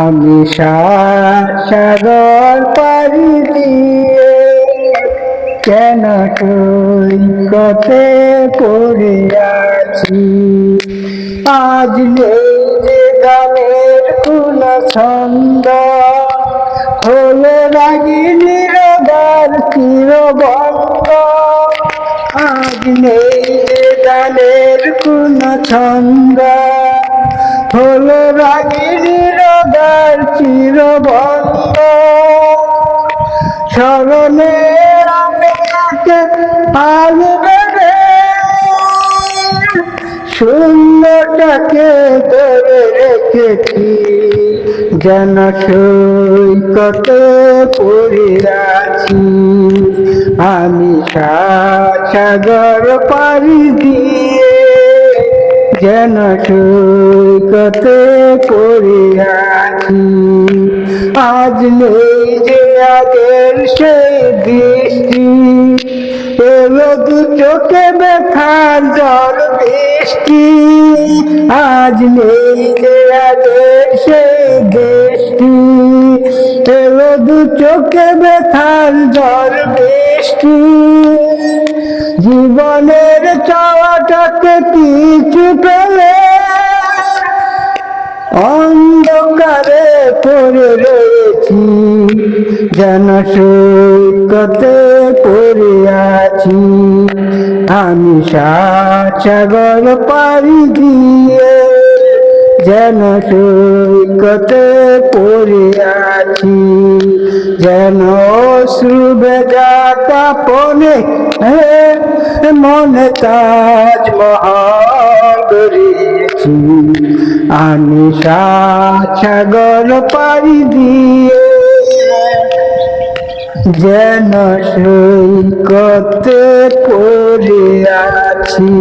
আমি সাগর পাড়ি দিয়ে কেন সৈকতে পড়ে আছি। আজ নেই যে গানের কোন ছন্দ, হলো রাগিনী রোগার চিরবন্ধ। আজ নেই যে গানের কোন ছন্দ, হলো রাগিনী রোগার চিরবন্ধ। স্মরণে আমি তাকে ভালোবেসে শূন্যটাকে ধরে রেখেছি, যেন সৈকতে পড়ে আছি। আমি সাগর পাড়ি দিয়ে যেন সৈকতে পড়ে আছি। আজ নেই যে আগের সেই দৃষ্টি, এলো দু চোখে ব্যথার জল বৃষ্টি। আজ নেই যে আগের সেই দৃষ্টি, এলো দু চোখে ব্যথার জল বৃষ্টি। জীবনের চাওয়াটাকে পিছু ফেলে অন্ধকারে পড়ে রয়েছি, যেন সৈকতে পড়ে আছি। আমি সাগর পাড়ি দিয়ে যেন সৈকতে পড়ে আছি। যেন সুবেদা কাপনে মনে তাজমহল গড়িয়েছি। আমি সাগর পাড়ি দিয়ে যেন সৈকতে পড়ে আছি।